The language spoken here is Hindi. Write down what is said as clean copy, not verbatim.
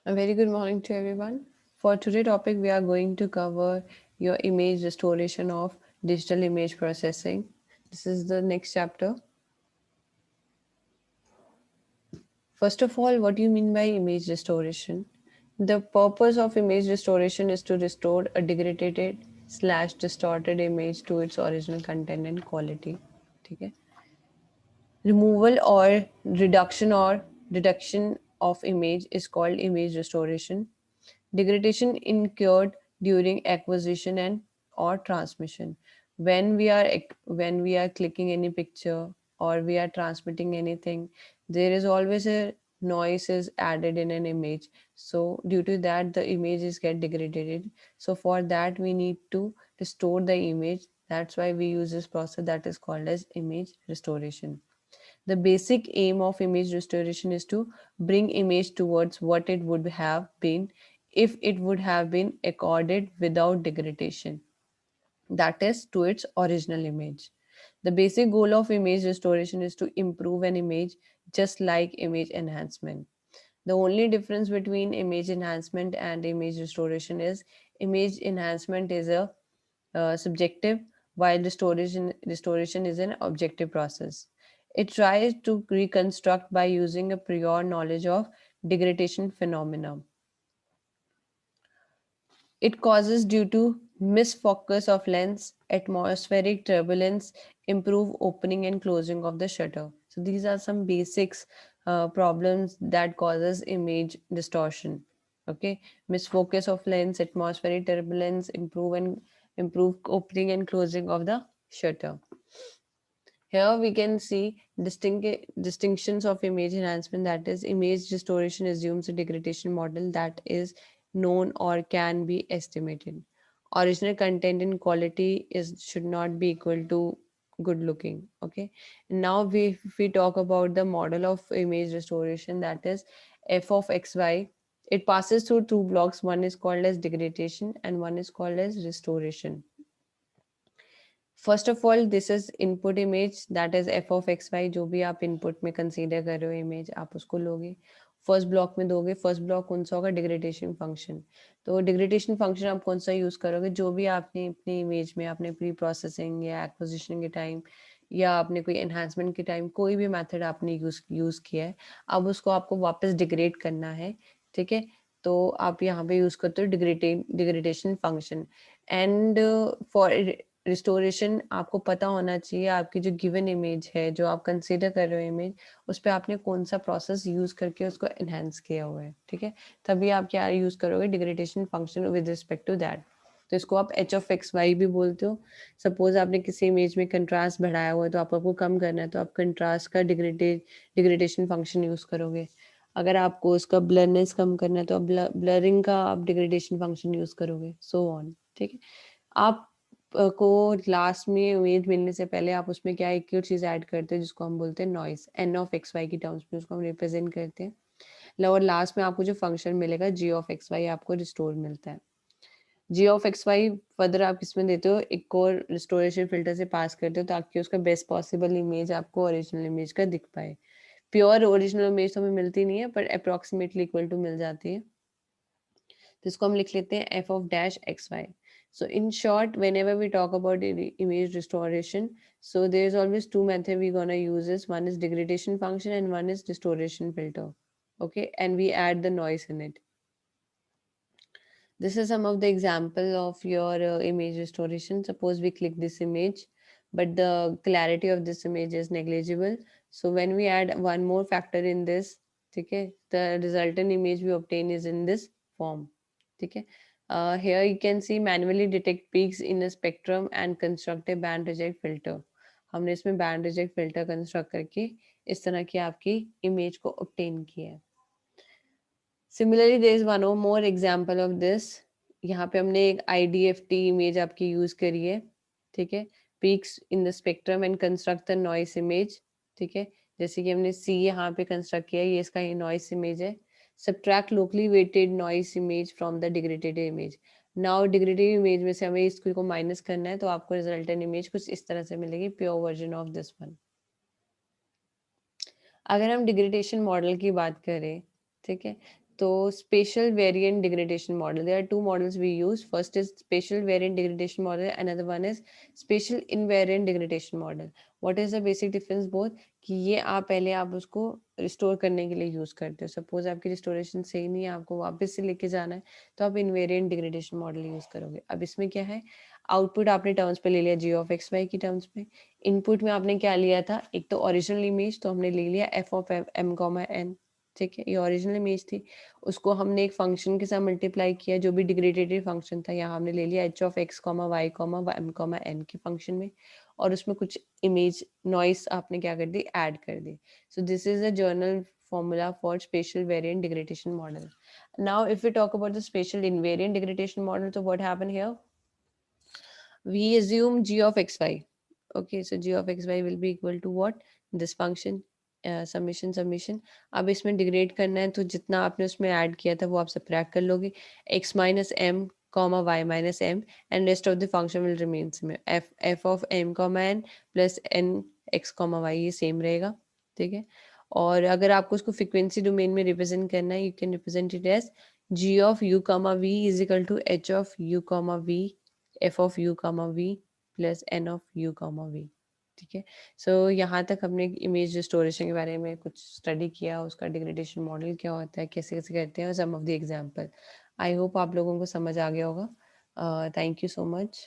A very good morning to everyone. For today's topic, we are going to cover your image restoration of digital image processing. This is the next chapter. First of all, what do you mean by image restoration? The purpose of image restoration is to restore a degraded slash distorted image to its original content and quality. Okay? Removal or reduction of image is called image restoration. Degradation incurred during acquisition and or transmission. When we are clicking any picture or we are transmitting anything, there is always a noise is added in an image. So due to that, the images get degraded. So for that, we need to restore the image. That's why we use this process that is called as image restoration. The basic aim of image restoration is to bring image towards what it would have been if it would have been accorded without degradation, that is, to its original image. The basic goal of image restoration is to improve an image, just like image enhancement. The only difference between image enhancement and image restoration is image enhancement is a subjective, while restoration is an objective process. It tries to reconstruct by using a prior knowledge of degradation phenomena. It causes due to misfocus of lens, atmospheric turbulence, improve opening and closing of the shutter. So these are some basics problems that causes image distortion. Okay, misfocus of lens, atmospheric turbulence, improve opening and closing of the shutter. Here we can see distinctions of image enhancement, that is, image restoration assumes a degradation model that is known or can be estimated. Original content and quality is should not be equal to good looking. Okay. Now if we talk about the model of image restoration, that is f of xy, it passes through two blocks. One is called as degradation and one is called as restoration. First of all this is input image that is F of X Y, जो भी आप इनपुट में कंसीडर कर रहे हो इमेज आप उसको लोगे, फर्स्ट ब्लॉक में दोगे. फर्स्ट ब्लॉक कौन सा होगा? Degradation function. तो डिग्रेडेशन फंक्शन आप कौन सा यूज करोगे? जो भी आपने अपनी इमेज में आपने प्री प्रोसेसिंग या एक्विजिशन के टाइम या आपने कोई एनहांसमेंट के टाइम कोई भी मेथड आपने यूज किया है, अब उसको आपको वापस डिग्रेड करना है. ठीक है, तो आप यहाँ पे यूज करते हो degradation function. And for restoration आपको पता होना चाहिए आपकी जो गिवन इमेज है, जो आप कंसीडर कर रहे हो इमेज, उस पर आपने कौन सा प्रोसेस यूज करके उसको एनहेंस किया हुआ है. ठीक है, तभी आप क्या यूज करोगे? Degradation function with respect to that. तो इसको आप एच ऑफ एक्स वाई भी बोलते हो. सपोज आपने किसी इमेज में कंट्रास्ट बढ़ाया हुआ है तो आपको कम करना है, तो आप कंट्रास्ट का डिग्रेडेशन फंक्शन यूज करोगे. अगर आपको उसका ब्लरनेस कम करना है तो आप ब्लरिंग का आप डिग्रेडेशन फंक्शन यूज करोगे, सो ऑन. ठीक है, आप को लास्ट में इमेज मिलने से पहले आप उसमें क्या एक और चीज ऐड करते हैं जिसको हम बोलते हैं noise, N of X Y की टर्म्स में उसको हम रिप्रेजेंट करते हैं. और लास्ट में आपको जो फंक्शन मिलेगा जी ऑफ एक्स वाई आपको रिस्टोर मिलता है. जी ऑफ एक्स वाई फर्दर आप किसमें देते हो? एक और रिस्टोरेशन फिल्टर से पास करते हो ताकि उसका बेस्ट पॉसिबल इमेज आपको ओरिजिनल इमेज का दिख पाए. प्योर ओरिजिनल इमेज तो हमें मिलती नहीं है, पर अप्रोक्सीमेटली इक्वल टू मिल जाती है. तो इसको हम लिख लेते हैं F of dash X Y. So in short, whenever we talk about image restoration, so there is always two methods we're gonna use. Is one is degradation function and one is restoration filter. Okay, and we add the noise in it. This is some of the example of your image restoration. Suppose we click this image, but the clarity of this image is negligible. So when we add one more factor in this, okay, the resultant image we obtain is in this form. Okay. Here you can see manually detect peaks in a spectrum and construct a band reject filter. हमने इसमें बैंड रिजेक्ट फिल्टर कंस्ट्रक्ट करके इस तरह की आपकी इमेज को ऑब्टेन किया है. सिमिलरली देयर इज वन और मोर एग्जांपल ऑफ दिस. यहाँ पे हमने एक आईडीएफटी इमेज आपकी यूज करी है. ठीक है, peaks in the spectrum and construct the noise image. ठीक है, जैसे कि हमने सी यहाँ पे कंस्ट्रक्ट किया है, ये इसका नॉइस इमेज है. Subtract locally weighted noise image from the degraded image. Now degraded image में से हमें इसको माइनस करना है, तो आपको रिजल्टेंट इमेज कुछ इस तरह से मिलेगी, pure version of this one. अगर हम डिग्रेडेशन मॉडल की बात करें, ठीक है, तो spatial variant degradation model, there are two models we use. First is spatial variant degradation model, another one is spatial invariant degradation model. What is the basic difference both? कि ये पहले आप उसको रिस्टोर करने के लिए यूज करते हो. सपोज आपकी रिस्टोरेशन सही नहीं है, आपको वापस से लेके जाना है, तो आप इन्वेरिएंट डिग्रेडेशन मॉडल यूज करोगे. अब इसमें क्या है, आउटपुट आपने टर्म्स पे ले लिया जी ऑफ एक्स वाई की टर्म्स पे. इनपुट में आपने क्या लिया था, एक तो ओरिजिनल इमेज, तो हमने ले लिया F of M comma N. ठीक है, ये ओरिजिनल इमेज थी. उसको हमने एक फंक्शन के साथ मल्टीप्लाई किया जो भी डिग्रेडेटेड फंक्शन था. यहाँ हमने ले लिया H of X comma Y comma M comma N के फंक्शन में, और उसमें कुछ इमेज नॉइस आपने क्या कर दी, ऐड कर दी. So this is a general formula for spatial variant degradation model. Now if we talk about the spatial invariant degradation model, so what happened here, we assume g of xy. Okay, so g of xy will be equal to what, this function, summation. अब इसमें डिग्रेड करना है, तो जितना आपने उसमें ऐड किया था वो आप सबट्रैक्ट कर लोगे, x minus M comma Y minus M, and rest of the function will remain same. F of M comma N plus N X comma Y, ये सेम रहेगा. ठीक है, और अगर आपको उसको फ्रिक्वेंसी डोमेन में रिप्रेजेंट करना है, you can represent it as G of U comma V is equal to H of U comma V F of U comma V plus N of U comma V. ठीक है, सो यहाँ तक हमने इमेज रिस्टोरेशन के बारे में कुछ स्टडी किया, उसका डिग्रेडेशन मॉडल क्या होता है, कैसे कैसे करते हैं, और some of the example. I hope आप लोगों को समझ आ गया होगा. Thank you so much.